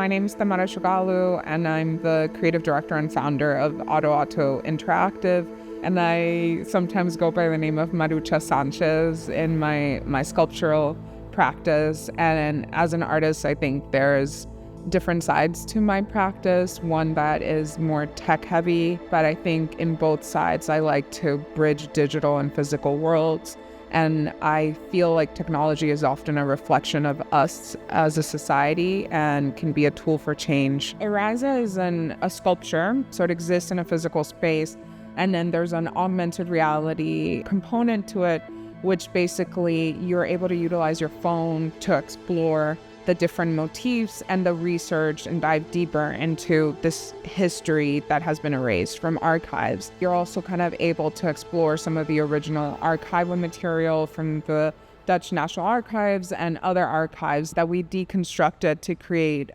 My name is Tamara Shugalu, and I'm the creative director and founder of Ado Ato Interactive. And I sometimes go by the name of Marucha Sanchez in my sculptural practice. And as an artist, I think there's different sides to my practice. One that is more tech heavy, but I think in both sides, I like to bridge digital and physical worlds. And I feel like technology is often a reflection of us as a society and can be a tool for change. Oryza is a sculpture, so it exists in a physical space. And then there's an augmented reality component to it, which basically you're able to utilize your phone to explore the different motifs and the research and dive deeper into this history that has been erased from archives. You're also kind of able to explore some of the original archival material from the Dutch National Archives and other archives that we deconstructed to create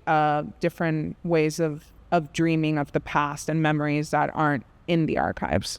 different ways of dreaming of the past and memories that aren't in the archives.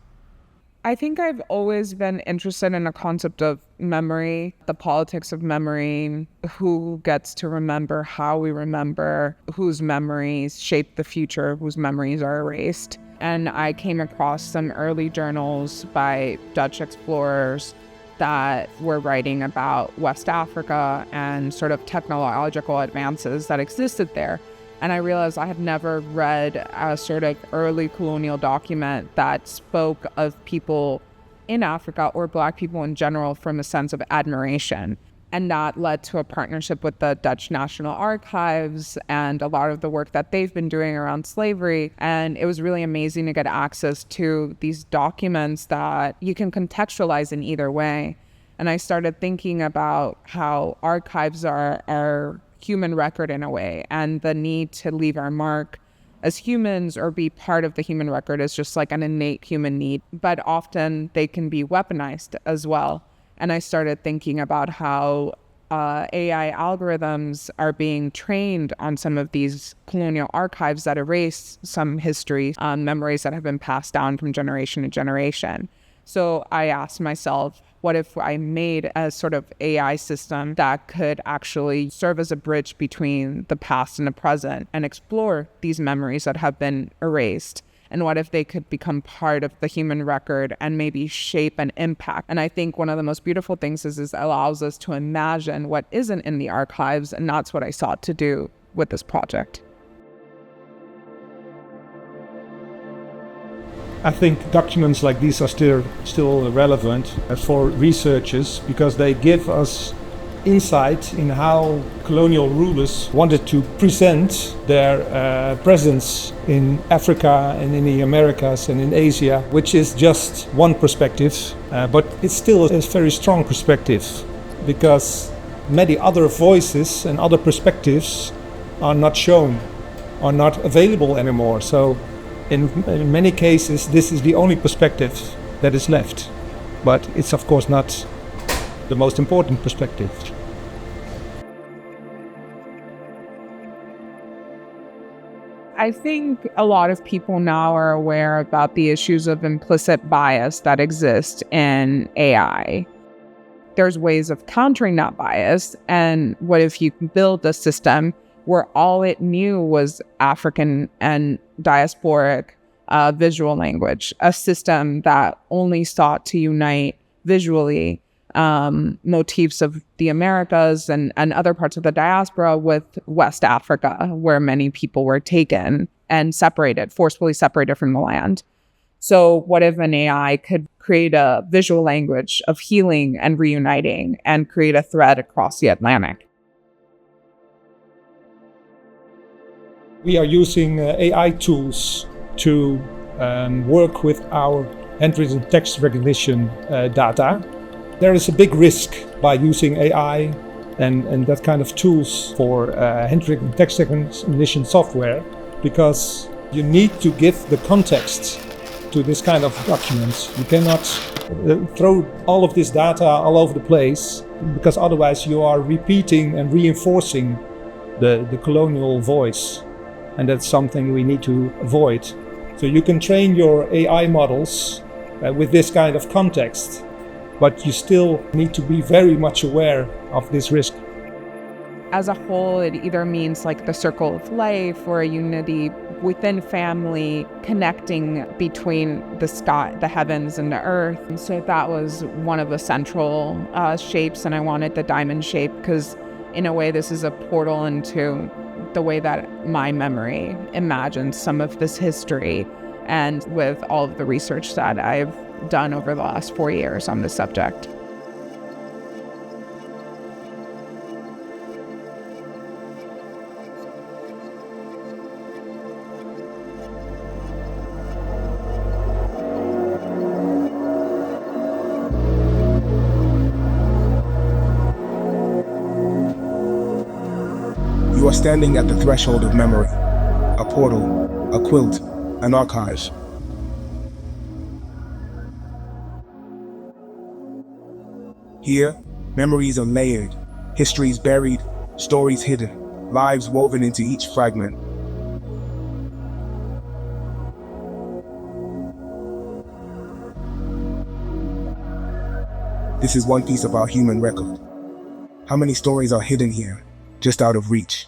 I think I've always been interested in the concept of memory, the politics of memory, who gets to remember, how we remember, whose memories shape the future, whose memories are erased. And I came across some early journals by Dutch explorers that were writing about West Africa and sort of technological advances that existed there. And I realized I had never read a sort of early colonial document that spoke of people in Africa or Black people in general from a sense of admiration. And that led to a partnership with the Dutch National Archives and a lot of the work that they've been doing around slavery. And it was really amazing to get access to these documents that you can contextualize in either way. And I started thinking about how archives are human record in a way, and the need to leave our mark as humans or be part of the human record is just like an innate human need, but often they can be weaponized as well. And I started thinking about how AI algorithms are being trained on some of these colonial archives that erase some history, memories that have been passed down from generation to generation. So I asked myself, what if I made a sort of AI system that could actually serve as a bridge between the past and the present and explore these memories that have been erased? And what if they could become part of the human record and maybe shape and impact? And I think one of the most beautiful things is it allows us to imagine what isn't in the archives, and that's what I sought to do with this project. I think documents like these are still relevant for researchers because they give us insight in how colonial rulers wanted to present their presence in Africa and in the Americas and in Asia, which is just one perspective, but it's still a very strong perspective because many other voices and other perspectives are not shown, are not available anymore. So in many cases, this is the only perspective that is left, but it's of course not the most important perspective. I think a lot of people now are aware about the issues of implicit bias that exist in AI. There's ways of countering that bias, and what if you build a system where all it knew was African and diasporic visual language, a system that only sought to unite visually motifs of the Americas and other parts of the diaspora with West Africa, where many people were taken and forcefully separated from the land. So what if an AI could create a visual language of healing and reuniting and create a thread across the Atlantic? We are using AI tools to work with our handwritten text recognition data. There is a big risk by using AI and that kind of tools for handwritten text recognition software because you need to give the context to this kind of documents. You cannot throw all of this data all over the place because otherwise you are repeating and reinforcing the colonial voice. And that's something we need to avoid. So you can train your AI models with this kind of context, but you still need to be very much aware of this risk. as a whole, it either means like the circle of life or a unity within family, connecting between the sky, the heavens and the earth. And so that was one of the central shapes, and I wanted the diamond shape because in a way this is a portal into the way that my memory imagines some of this history, and with all of the research that I've done over the last 4 years on this subject. You are standing at the threshold of memory, a portal, a quilt, an archive. Here, memories are layered, histories buried, stories hidden, lives woven into each fragment. This is one piece of our human record. How many stories are hidden here, just out of reach?